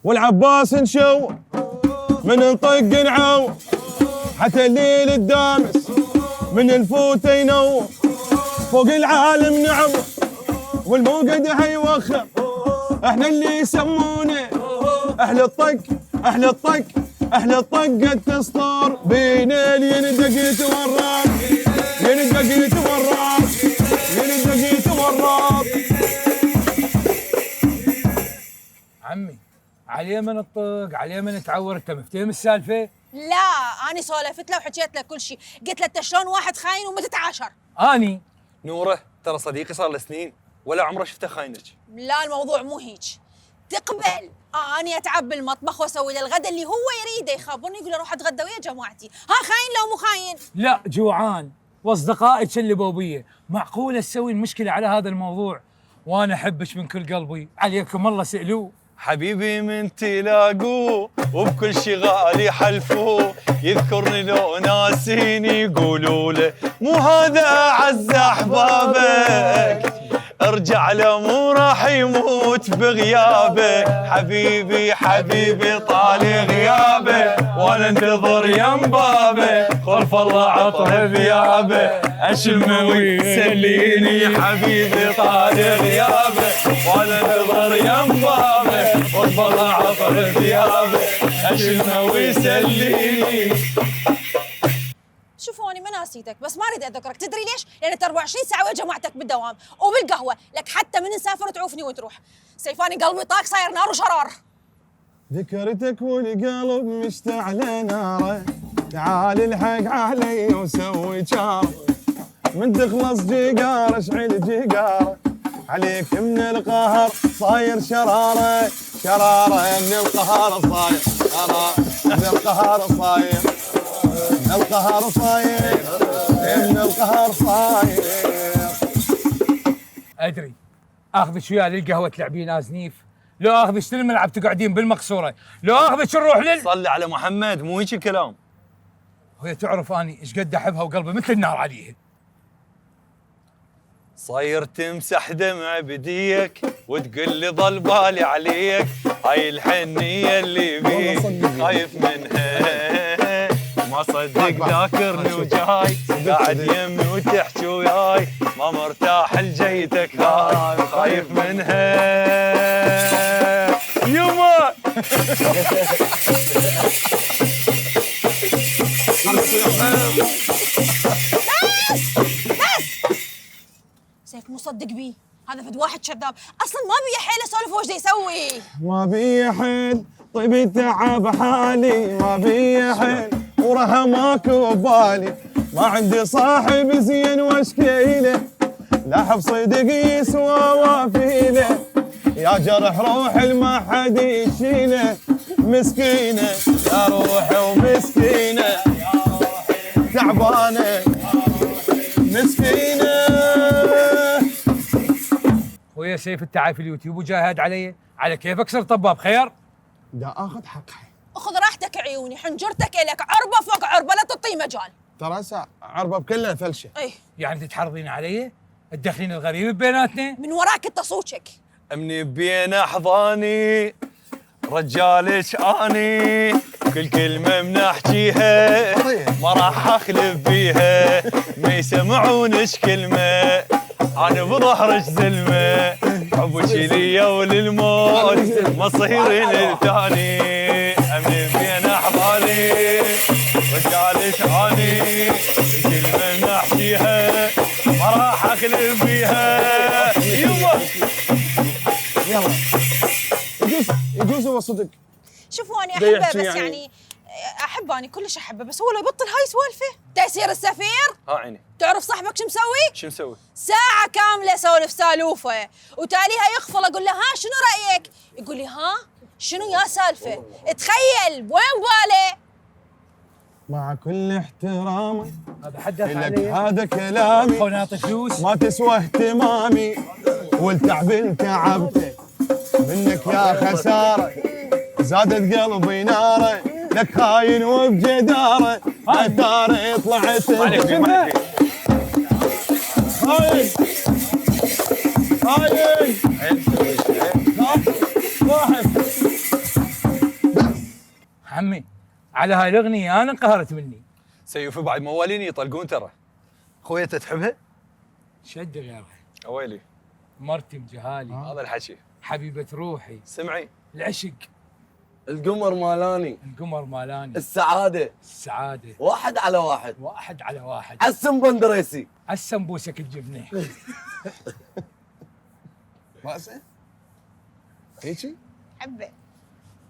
والعباس نشو من نطق نعو حتى الليل الدامس من الفوت ينور فوق العالم نعم والموقد هيوخر احنا اللي يسمونه اهل الطق اهل الطق اهل الطق التسطر بين يندق يتورط يندق يتورط يندق يتورط. عمي على من الطق على من تعور، انت مفتهم السالفه؟ لا أنا سولفت له وحكيت له كل شيء، قلت له أنت شلون واحد خاين وما تتعاشر؟ اني نوره ترى صديقي صار له سنين ولا عمره شفته خاينك. لا الموضوع مو هيك، تقبل أنا أتعب بالمطبخ وأسوي له الغداء اللي هو يريده، يخابرني يقول له روح أتغدى ويا جماعتي، ها خاين لو مو خاين؟ لا جوعان واصدقائك اللي بوبيه، معقوله تسوي المشكله على هذا الموضوع؟ وانا احبك من كل قلبي، عليكم الله سألوه. حبيبي من تلاقوه وبكل شي غالي حلفوه، يذكرني لو ناسيني يقولوا له مو هذا اعز احبابك، ارجع له مو راح يموت بغيابك. حبيبي حبيبي طالي غيابه وانا انتظر يم بابه، خلف الله عطر بيابه اشمه ويسليني. حبيبي طالي غيابه وانا انتظر يم بابه، خلف الله عطر بيابه اشمه ويسليني. شوفوا أنا ما ناسيتك بس ما أريد أذكرك، تدري ليش؟ لأن أنت 24 ساعة ويا جماعتك بالدوام وبالقهوة، لك حتى من نسافر تعوفني وتروح. سيفاني قلبي طاق صاير نار وشرار. ذكرتك والقلب مشتعل ناره، تعال الحق علي وسوي شاره، من تخلص جيجار اشعل جيجاره، عليك من القهر صاير شراره شراره، من القهر صاير من القهر صاير من القهر صاير من القهر صاير. ادري اخذك وياه للقهوه تلعبين ازنيف، لو اخذك للملعب تقعدين بالمقصوره، لو اخذك نروح صلي على محمد مو هيك الكلام. وهي تعرف اني ايش قد احبها وقلبي مثل النار عليها. صاير تمسح دمع بديك وتقول لي ضل بالي عليك، هاي الحنيه اللي بيك خايف منها، ما صدق ذاكرني وجاي قاعد يمي وتحكي وياي، ما مرتاح لجيتك هاي خايف منها يما. سيف مصدق بيه، هذا فد واحد كذاب، اصلا ما بيه حيل اسولف وش يسوي. ما بيه حيل طيبي تعب حالي، ما بيه حيل ورها ماكو ببالي، ما عندي صاحب زين واشكيله، لا حب صدق يسوى وافيله، يا جرح روح ما حد يشيله، مسكينه يا روحي ومسكينه يا روحي تعبانه مسكينه. خويا سيف التعب في اليوتيوب وجاهد علي، على كيفك صرت طباب خير؟ دا اخذ حقي. خذ راحتك عيوني، حنجرتك الك عربه فوق عربه لا تعطيه مجال. ترى هسه عربه بكلها فلشه. ايه يعني تتحرضين علي؟ تدخلين الغريب بيناتنا؟ من وراك اتصوجك. امني بين احضاني رجالك اني، كل كلمه منحكيها ما راح اخلف بيها، ما يسمعونش كلمه انا بظهرك زلمه، حبك ليا وللموت مصيرين الثاني. امني بين احضاني رجالك اني، كل كلمه منحكيها ما راح اخلف بيها. يلا يلا يجوز هو صدق. شوفوا اني احبه بس يعني احبه، اني كلش احبه، بس هو لو يبطل هاي سوالفه. تيسير السفير ها عيني. تعرف صاحبك شو مسوي؟ شو مسوي؟ ساعة كاملة سولف سالوفه وتاليها يخفل، اقول له ها شنو رأيك؟ يقول لي ها شنو يا سالفة؟ تخيل وين باله؟ مع كل احترامي هذا حدث لك علي، هذا كلامي ونعطي فلوس ما تسوى اهتمامي، والتعب اللي تعبته منك يا خسارة، زادت قلبي ناره، لك خاين وبجداره، الدار طلعت خاين خاين واحد عمي على هاي الاغنيه انا انقهرت مني. سيوف بعد موالين يطلقون ترى. اخوي انت تحبها؟ شد غيرها. اويلي مرتي مجهالي. هذا الحكي. حبيبه روحي. سمعي. العشق. القمر مالاني. القمر مالاني. السعاده. السعاده. 1 على 1. 1 على 1. عسم بندريسي. السمبوسك الجبنه. راسه هيجي حبه